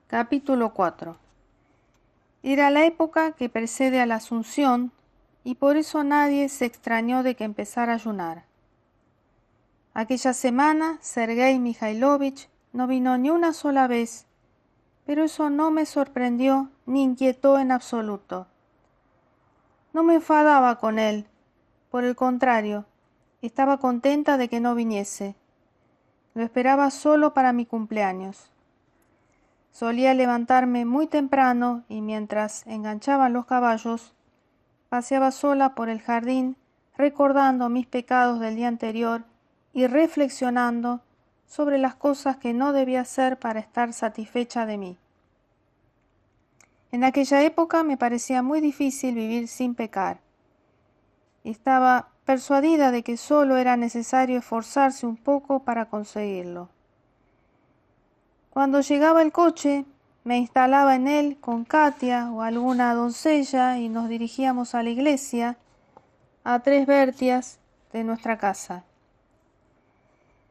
Capítulo 4. Era la época que precede a la Asunción, y por eso nadie se extrañó de que empezara a ayunar. Aquella semana Sergei Mikhailovich no vino ni una sola vez, pero eso no me sorprendió ni inquietó en absoluto. No me enfadaba con él, por el contrario, estaba contenta de que no viniese. Lo esperaba solo para mi cumpleaños. Solía levantarme muy temprano y mientras enganchaban los caballos, paseaba sola por el jardín recordando mis pecados del día anterior y reflexionando sobre las cosas que no debía hacer para estar satisfecha de mí. En aquella época me parecía muy difícil vivir sin pecar. Estaba persuadida de que solo era necesario esforzarse un poco para conseguirlo. Cuando llegaba el coche, me instalaba en él con Katia o alguna doncella y nos dirigíamos a la iglesia, a 3 vertias de nuestra casa.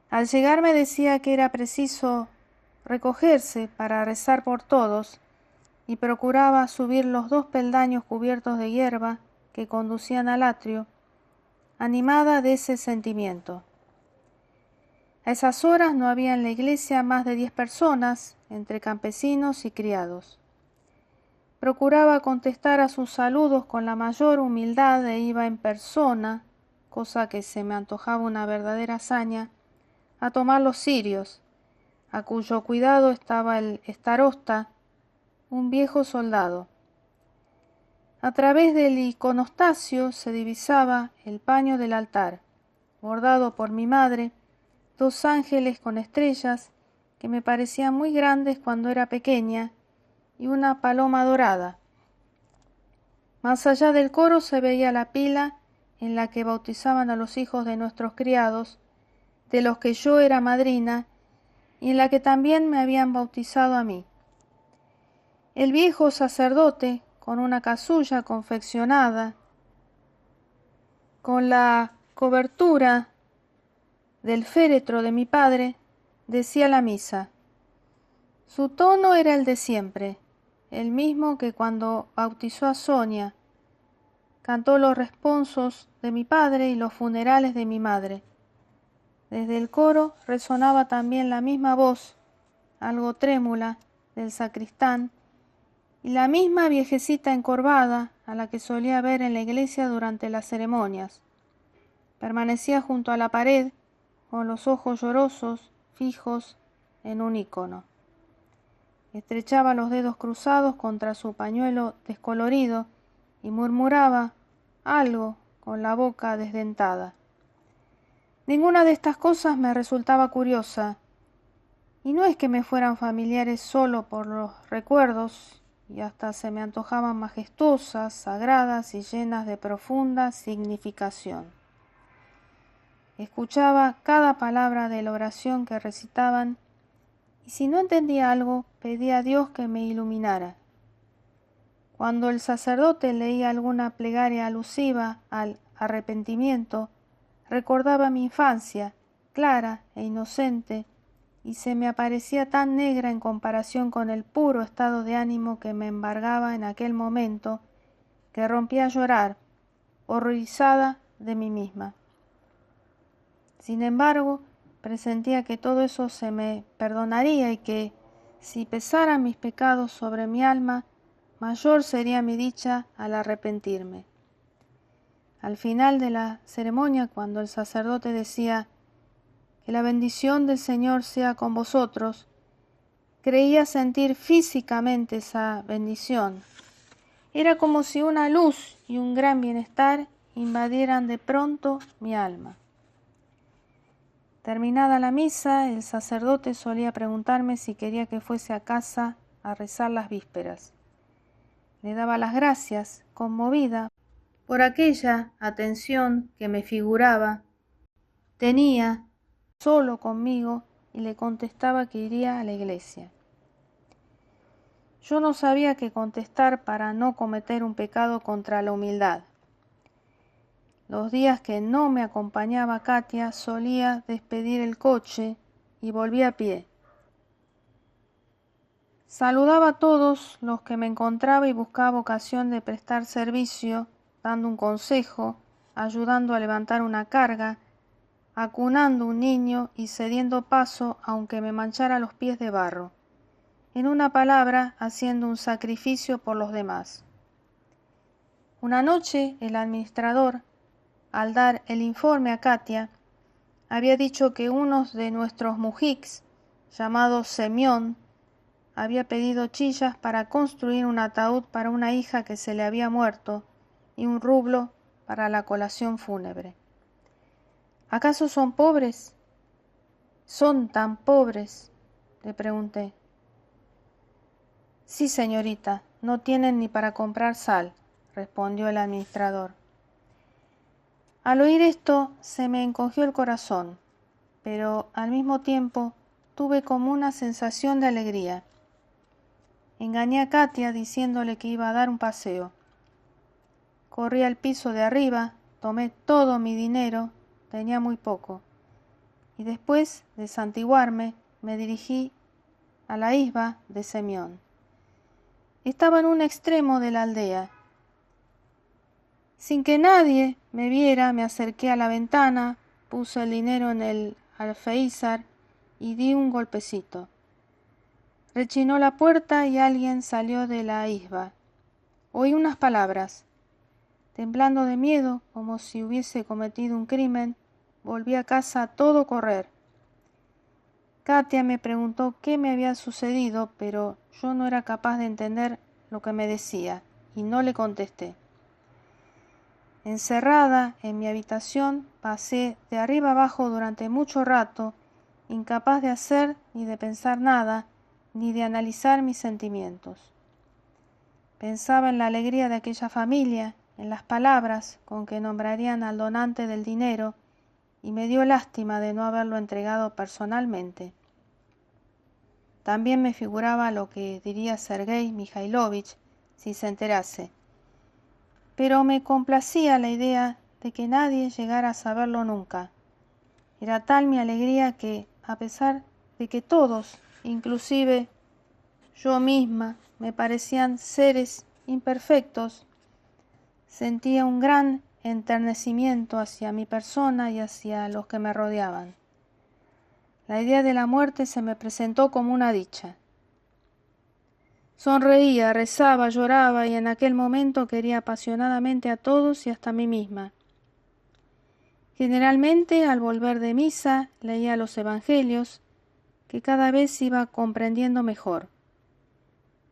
Al llegar me decía que era preciso recogerse para rezar por todos y procuraba subir los 2 peldaños cubiertos de hierba que conducían al atrio, animada de ese sentimiento. A esas horas no había en la iglesia más de 10 personas, entre campesinos y criados. Procuraba contestar a sus saludos con la mayor humildad e iba en persona, cosa que se me antojaba una verdadera hazaña, a tomar los cirios, a cuyo cuidado estaba el starosta, un viejo soldado. A través del iconostasio se divisaba el paño del altar, bordado por mi madre, 2 ángeles con estrellas que me parecían muy grandes cuando era pequeña y una paloma dorada. Más allá del coro se veía la pila en la que bautizaban a los hijos de nuestros criados, de los que yo era madrina y en la que también me habían bautizado a mí. El viejo sacerdote, con una casulla confeccionada, con la cobertura del féretro de mi padre, decía la misa. Su tono era el de siempre, el mismo que cuando bautizó a Sonia. Cantó los responsos de mi padre y los funerales de mi madre. Desde el coro resonaba también la misma voz, algo trémula, del sacristán, y la misma viejecita encorvada a la que solía ver en la iglesia durante las ceremonias. Permanecía junto a la pared, con los ojos llorosos, fijos en un ícono. Estrechaba los dedos cruzados contra su pañuelo descolorido y murmuraba algo con la boca desdentada. Ninguna de estas cosas me resultaba curiosa, y no es que me fueran familiares solo por los recuerdos, y hasta se me antojaban majestuosas, sagradas y llenas de profunda significación. Escuchaba cada palabra de la oración que recitaban, y si no entendía algo, pedía a Dios que me iluminara. Cuando el sacerdote leía alguna plegaria alusiva al arrepentimiento, recordaba mi infancia, clara e inocente, y se me aparecía tan negra en comparación con el puro estado de ánimo que me embargaba en aquel momento, que rompí a llorar, horrorizada de mí misma. Sin embargo, presentía que todo eso se me perdonaría y que, si pesaran mis pecados sobre mi alma, mayor sería mi dicha al arrepentirme. Al final de la ceremonia, cuando el sacerdote decía que la bendición del Señor sea con vosotros, creía sentir físicamente esa bendición. Era como si una luz y un gran bienestar invadieran de pronto mi alma. Terminada la misa, el sacerdote solía preguntarme si quería que fuese a casa a rezar las vísperas. Le daba las gracias, conmovida, por aquella atención que me figuraba tenía solo conmigo, y le contestaba que iría a la iglesia. Yo no sabía qué contestar para no cometer un pecado contra la humildad. Los días que no me acompañaba Katia solía despedir el coche y volví a pie. Saludaba a todos los que me encontraba y buscaba ocasión de prestar servicio, dando un consejo, ayudando a levantar una carga, acunando un niño y cediendo paso aunque me manchara los pies de barro. En una palabra, haciendo un sacrificio por los demás. Una noche, el administrador, al dar el informe a Katia, había dicho que uno de nuestros mujiks, llamado Semyon, había pedido chillas para construir un ataúd para una hija que se le había muerto y un rublo para la colación fúnebre. ¿Acaso son pobres? ¿Son tan pobres?, le pregunté. Sí, señorita, no tienen ni para comprar sal, respondió el administrador. Al oír esto se me encogió el corazón, pero al mismo tiempo tuve como una sensación de alegría. Engañé a Katia diciéndole que iba a dar un paseo. Corrí al piso de arriba, tomé todo mi dinero, tenía muy poco, y después de santiguarme me dirigí a la isba de Semyon. Estaba en un extremo de la aldea. Sin que nadie me viera, me acerqué a la ventana, puse el dinero en el alféizar y di un golpecito. Rechinó la puerta y alguien salió de la isba. Oí unas palabras. Temblando de miedo, como si hubiese cometido un crimen, volví a casa a todo correr. Katia me preguntó qué me había sucedido, pero yo no era capaz de entender lo que me decía, y no le contesté. Encerrada en mi habitación, pasé de arriba abajo durante mucho rato, incapaz de hacer ni de pensar nada, ni de analizar mis sentimientos. Pensaba en la alegría de aquella familia, en las palabras con que nombrarían al donante del dinero, y me dio lástima de no haberlo entregado personalmente. También me figuraba lo que diría Sergei Mikhailovich si se enterase, pero me complacía la idea de que nadie llegara a saberlo nunca. Era tal mi alegría que, a pesar de que todos, inclusive yo misma, me parecían seres imperfectos, sentía un gran enternecimiento hacia mi persona y hacia los que me rodeaban. La idea de la muerte se me presentó como una dicha. Sonreía, rezaba, lloraba y en aquel momento quería apasionadamente a todos y hasta a mí misma. Generalmente, al volver de misa, leía los evangelios, que cada vez iba comprendiendo mejor.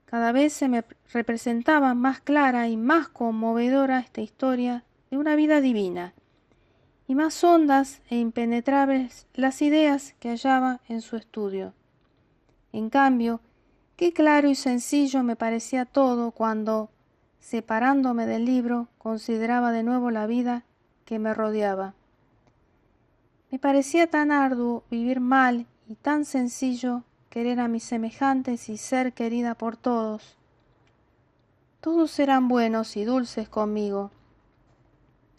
Cada vez se me representaba más clara y más conmovedora esta historia de una vida divina, y más hondas e impenetrables las ideas que hallaba en su estudio. En cambio, qué claro y sencillo me parecía todo cuando, separándome del libro, consideraba de nuevo la vida que me rodeaba. Me parecía tan arduo vivir mal y tan sencillo querer a mis semejantes y ser querida por todos. Todos eran buenos y dulces conmigo.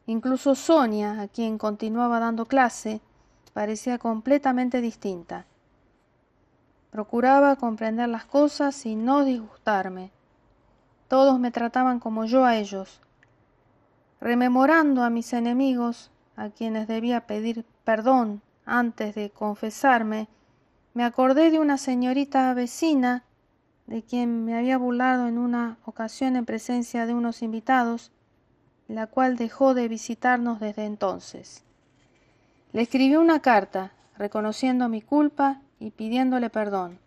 Incluso Sonia, a quien continuaba dando clase, parecía completamente distinta. Procuraba comprender las cosas y no disgustarme. Todos me trataban como yo a ellos. Rememorando a mis enemigos, a quienes debía pedir perdón antes de confesarme, me acordé de una señorita vecina de quien me había burlado en una ocasión en presencia de unos invitados, la cual dejó de visitarnos desde entonces. Le escribí una carta, reconociendo mi culpa y pidiéndole perdón.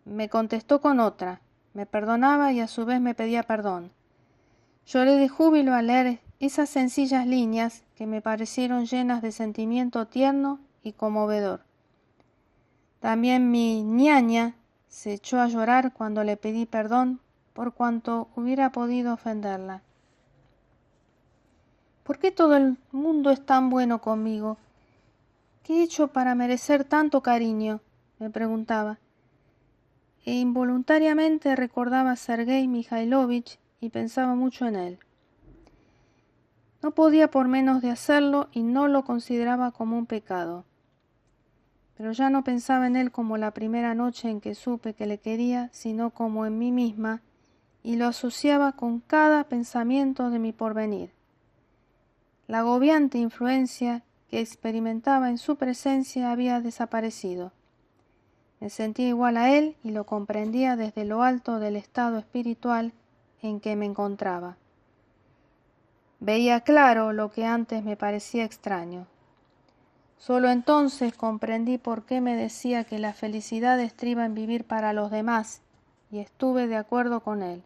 Me contestó con otra, me perdonaba y a su vez me pedía perdón. Lloré de júbilo al leer esas sencillas líneas que me parecieron llenas de sentimiento tierno y conmovedor. También mi ñaña se echó a llorar cuando le pedí perdón por cuanto hubiera podido ofenderla. ¿Por qué todo el mundo es tan bueno conmigo? ¿Qué he hecho para merecer tanto cariño?, me preguntaba. E involuntariamente recordaba a Sergei Mikhailovich y pensaba mucho en él. No podía por menos de hacerlo y no lo consideraba como un pecado. pero ya no pensaba en él como la primera noche en que supe que le quería, sino como en mí misma, y lo asociaba con cada pensamiento de mi porvenir. La agobiante influencia que experimentaba en su presencia había desaparecido. Me sentía igual a él y lo comprendía desde lo alto del estado espiritual en que me encontraba. Veía claro lo que antes me parecía extraño. Solo entonces comprendí por qué me decía que la felicidad estriba en vivir para los demás, y estuve de acuerdo con él.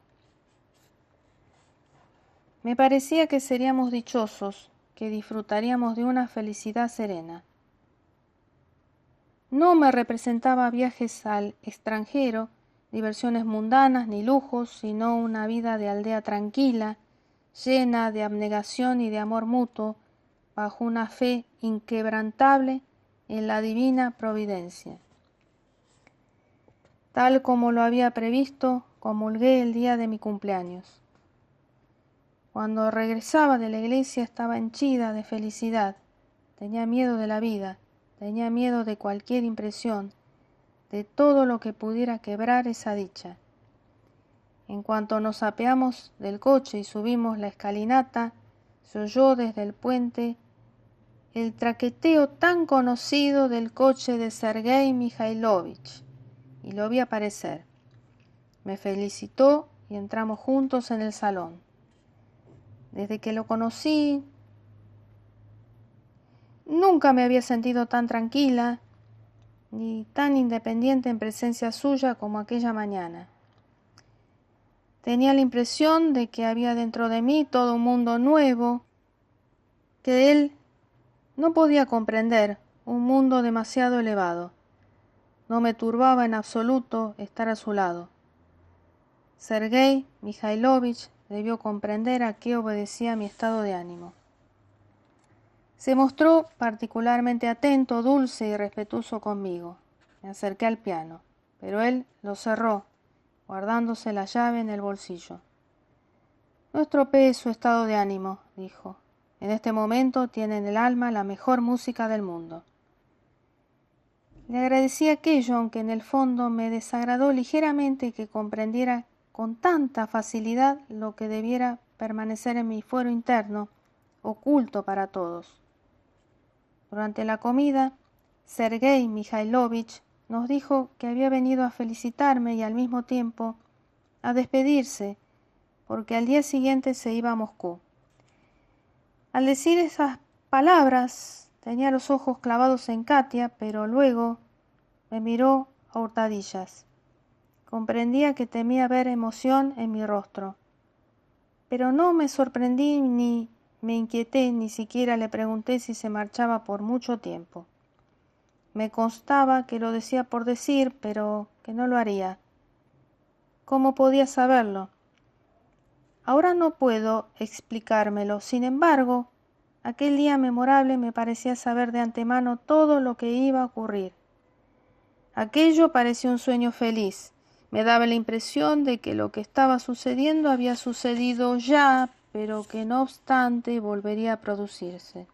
Me parecía que seríamos dichosos, que disfrutaríamos de una felicidad serena. No me representaba viajes al extranjero, diversiones mundanas ni lujos, sino una vida de aldea tranquila, llena de abnegación y de amor mutuo, bajo una fe inquebrantable en la divina providencia. Tal como lo había previsto, comulgué el día de mi cumpleaños. Cuando regresaba de la iglesia estaba henchida de felicidad. Tenía miedo de la vida, tenía miedo de cualquier impresión, de todo lo que pudiera quebrar esa dicha. En cuanto nos apeamos del coche y subimos la escalinata, se oyó desde el puente el traqueteo tan conocido del coche de Sergei Mikhailovich, y lo vi aparecer. Me felicitó y entramos juntos en el salón. Desde que lo conocí, nunca me había sentido tan tranquila ni tan independiente en presencia suya como aquella mañana. Tenía la impresión de que había dentro de mí todo un mundo nuevo que él no podía comprender, un mundo demasiado elevado. No me turbaba en absoluto estar a su lado. Sergei Mikhailovich debió comprender a qué obedecía mi estado de ánimo. Se mostró particularmente atento, dulce y respetuoso conmigo. Me acerqué al piano, pero él lo cerró, guardándose la llave en el bolsillo. No estropee su estado de ánimo, dijo. En este momento tiene en el alma la mejor música del mundo. Le agradecí aquello, aunque en el fondo me desagradó ligeramente que comprendiera con tanta facilidad lo que debiera permanecer en mi fuero interno, oculto para todos. Durante la comida, Sergei Mikhailovich nos dijo que había venido a felicitarme y al mismo tiempo a despedirse, porque al día siguiente se iba a Moscú. Al decir esas palabras, tenía los ojos clavados en Katia, pero luego me miró a hurtadillas. Comprendía que temía ver emoción en mi rostro, pero no me sorprendí ni me inquieté, ni siquiera le pregunté si se marchaba por mucho tiempo. Me constaba que lo decía por decir, pero que no lo haría. ¿Cómo podía saberlo? Ahora no puedo explicármelo. Sin embargo, aquel día memorable me parecía saber de antemano todo lo que iba a ocurrir. Aquello parecía un sueño feliz. Me daba la impresión de que lo que estaba sucediendo había sucedido ya, pero que no obstante volvería a producirse.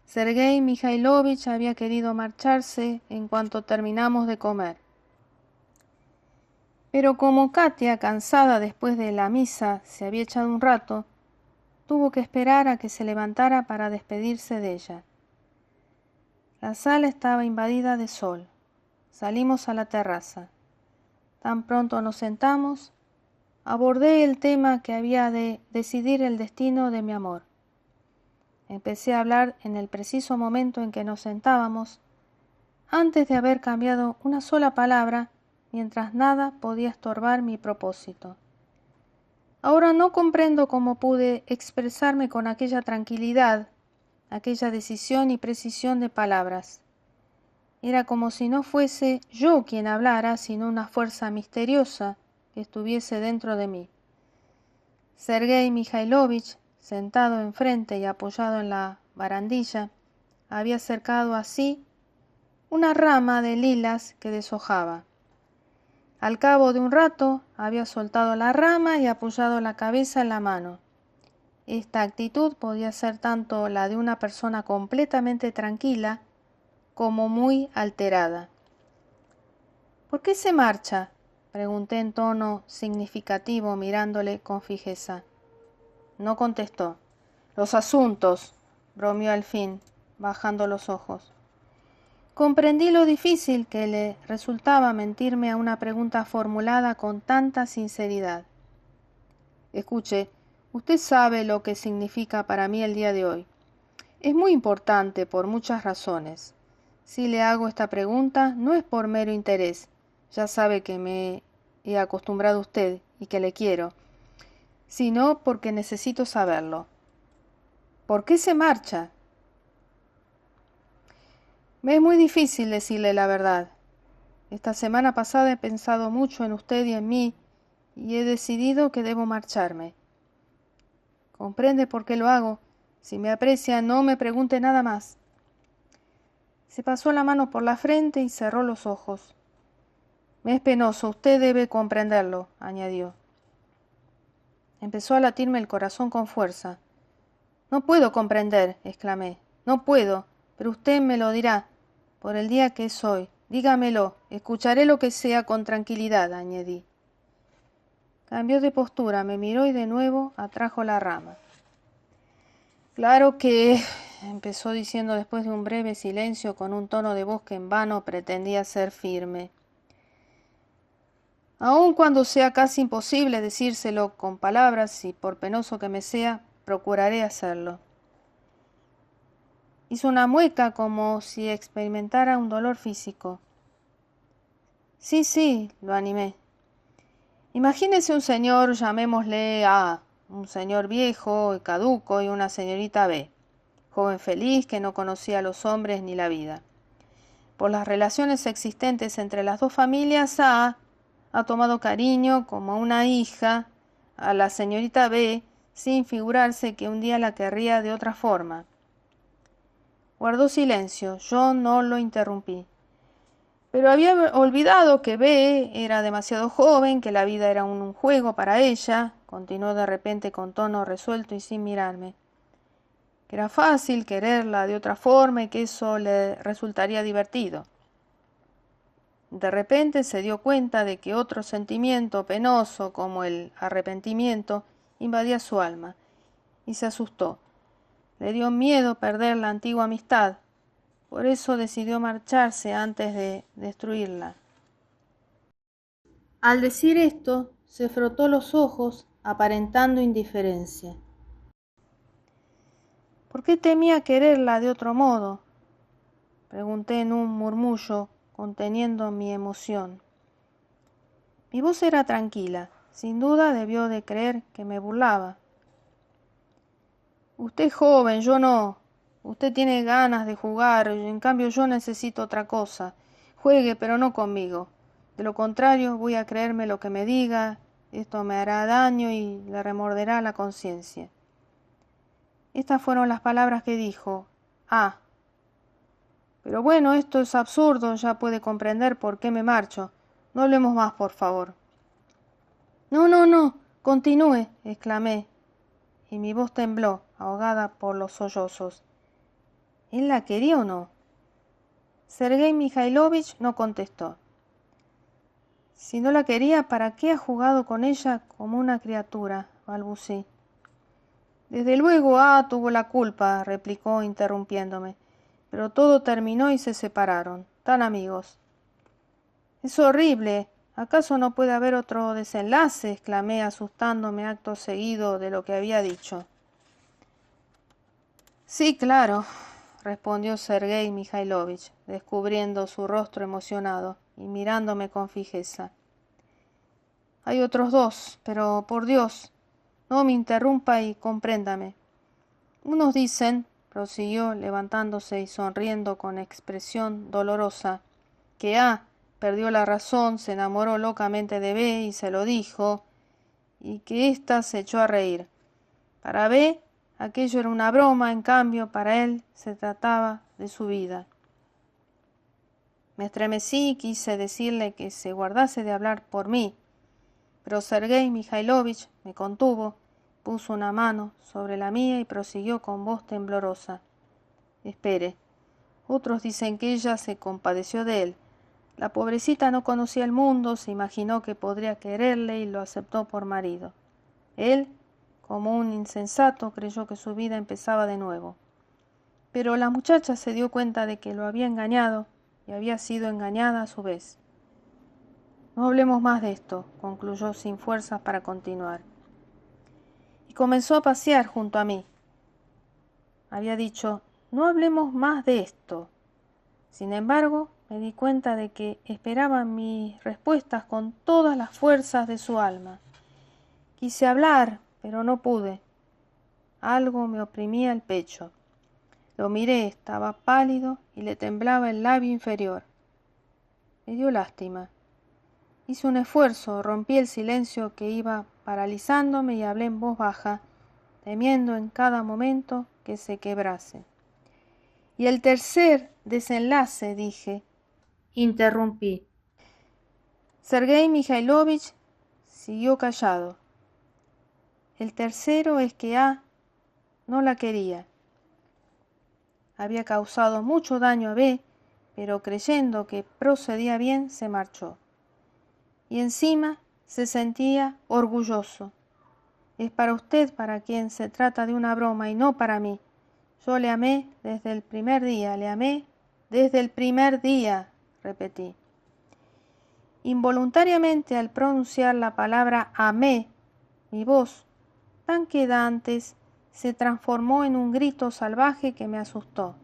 Sergei Mikhailovich había querido marcharse en cuanto terminamos de comer. Pero como Katia, cansada después de la misa, se había echado un rato, tuvo que esperar a que se levantara para despedirse de ella. La sala estaba invadida de sol. Salimos a la terraza. Tan pronto nos sentamos, abordé el tema que había de decidir el destino de mi amor. Empecé a hablar en el preciso momento en que nos sentábamos, antes de haber cambiado una sola palabra, mientras nada podía estorbar mi propósito. Ahora no comprendo cómo pude expresarme con aquella tranquilidad, aquella decisión y precisión de palabras. Era como si no fuese yo quien hablara, sino una fuerza misteriosa que estuviese dentro de mí. Sergei Mikhailovich, sentado enfrente y apoyado en la barandilla, había cercado así una rama de lilas que deshojaba. Al cabo de un rato había soltado la rama y apoyado la cabeza en la mano. Esta actitud podía ser tanto la de una persona completamente tranquila como muy alterada. ¿Por qué se marcha?, pregunté en tono significativo mirándole con fijeza. No contestó. Los asuntos, bromeó al fin, bajando los ojos. Comprendí lo difícil que le resultaba mentirme a una pregunta formulada con tanta sinceridad. Escuche, usted sabe lo que significa para mí el día de hoy. Es muy importante por muchas razones. Si le hago esta pregunta, no es por mero interés. Ya sabe que me he acostumbrado a usted y que le quiero, sino porque necesito saberlo. ¿Por qué se marcha? Me es muy difícil decirle la verdad. Esta semana pasada he pensado mucho en usted y en mí y he decidido que debo marcharme. ¿Comprende por qué lo hago? Si me aprecia, no me pregunte nada más. Se pasó la mano por la frente y cerró los ojos. Me es penoso, usted debe comprenderlo, añadió. Empezó a latirme el corazón con fuerza. No puedo comprender, exclamé. No puedo, pero usted me lo dirá. Por el día que es hoy, dígamelo, escucharé lo que sea con tranquilidad, añadí. Cambió de postura, me miró y de nuevo atrajo la rama. Claro que, empezó diciendo después de un breve silencio con un tono de voz que en vano pretendía ser firme. Aun cuando sea casi imposible decírselo con palabras y por penoso que me sea, procuraré hacerlo. Hizo una mueca como si experimentara un dolor físico. Sí, lo animé. Imagínese un señor, llamémosle A, un señor viejo y caduco y una señorita B, joven feliz que no conocía a los hombres ni la vida. Por las relaciones existentes entre las dos familias, A ha tomado cariño como a una hija a la señorita B sin figurarse que un día la querría de otra forma. Guardó silencio, yo no lo interrumpí. Pero había olvidado que B era demasiado joven, que la vida era un juego para ella, continuó de repente con tono resuelto y sin mirarme. Que era fácil quererla de otra forma y que eso le resultaría divertido. De repente se dio cuenta de que otro sentimiento penoso como el arrepentimiento invadía su alma y se asustó. Le dio miedo perder la antigua amistad. Por eso decidió marcharse antes de destruirla. Al decir esto, se frotó los ojos, aparentando indiferencia. ¿Por qué temía quererla de otro modo?, pregunté en un murmullo, conteniendo mi emoción. Mi voz era tranquila. Sin duda debió de creer que me burlaba. Usted es joven, yo no. Usted tiene ganas de jugar, en cambio yo necesito otra cosa. Juegue, pero no conmigo. De lo contrario, voy a creerme lo que me diga, esto me hará daño y le remorderá la conciencia. Estas fueron las palabras que dijo. Ah. Pero bueno, esto es absurdo, ya puede comprender por qué me marcho. No hablemos más, por favor. No, continúe, exclamé, y mi voz tembló, ahogada por los sollozos. ¿Él la quería o no? Sergei Mikhailovich no contestó. Si no la quería, ¿para qué ha jugado con ella como una criatura?, balbucí. Desde luego tuvo la culpa, replicó interrumpiéndome, pero todo terminó y se separaron, tan amigos. Es horrible. ¿Acaso no puede haber otro desenlace?, exclamé, asustándome acto seguido de lo que había dicho. Sí, claro, respondió Sergei Mikhailovich, descubriendo su rostro emocionado y mirándome con fijeza. Hay otros dos, pero por Dios, no me interrumpa y compréndame. Unos dicen, prosiguió levantándose y sonriendo con expresión dolorosa, que perdió la razón, se enamoró locamente de B y se lo dijo, y que ésta se echó a reír. Para B, aquello era una broma, en cambio, para él se trataba de su vida. Me estremecí y quise decirle que se guardase de hablar por mí, pero Sergei Mikhailovich me contuvo, puso una mano sobre la mía y prosiguió con voz temblorosa. Espere, Otros dicen que ella se compadeció de él. La pobrecita no conocía el mundo, se imaginó que podría quererle y lo aceptó por marido. Él, como un insensato, creyó que su vida empezaba de nuevo. Pero la muchacha se dio cuenta de que lo había engañado y había sido engañada a su vez. No hablemos más de esto, concluyó sin fuerzas para continuar. Y comenzó a pasear junto a mí. Había dicho, no hablemos más de esto. Sin embargo, me di cuenta de que esperaba mis respuestas con todas las fuerzas de su alma. Quise hablar, pero no pude. Algo me oprimía el pecho. Lo miré, estaba pálido y le temblaba el labio inferior. Me dio lástima. Hice un esfuerzo, rompí el silencio que iba paralizándome y hablé en voz baja, temiendo en cada momento que se quebrase. Y el tercer desenlace, dije, interrumpí. Sergei Mikhailovich siguió callado. El tercero es que A no la quería. Había causado mucho daño a B, pero creyendo que procedía bien, se marchó. Y encima se sentía orgulloso. Es para usted para quien se trata de una broma y no para mí. Yo le amé desde el primer día, le amé desde el primer día, repetí. Involuntariamente al pronunciar la palabra amé, mi voz, tan queda antes, se transformó en un grito salvaje que me asustó.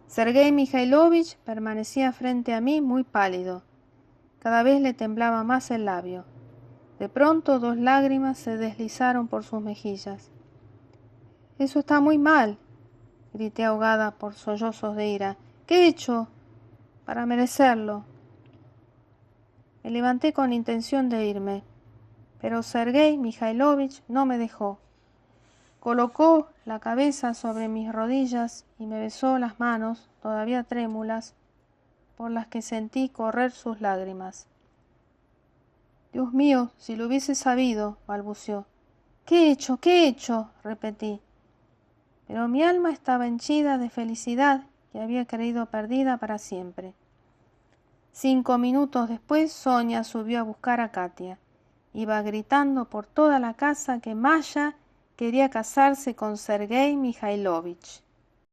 Sergei Mikhailovich permanecía frente a mí muy pálido. Cada vez le temblaba más el labio. De pronto 2 lágrimas se deslizaron por sus mejillas. Eso está muy mal, grité ahogada por sollozos de ira. ¿Qué he hecho para merecerlo? Me levanté con intención de irme, pero Sergei Mikhailovich no me dejó. Colocó la cabeza sobre mis rodillas y me besó las manos, todavía trémulas, por las que sentí correr sus lágrimas. Dios mío, si lo hubiese sabido, balbuceó. ¿Qué he hecho? ¿Qué he hecho? Repetí. Pero mi alma estaba henchida de felicidad que había creído perdida para siempre. 5 minutos después, Sonia subió a buscar a Katia. Iba gritando por toda la casa que Masha quería casarse con Sergei Mikhailovich.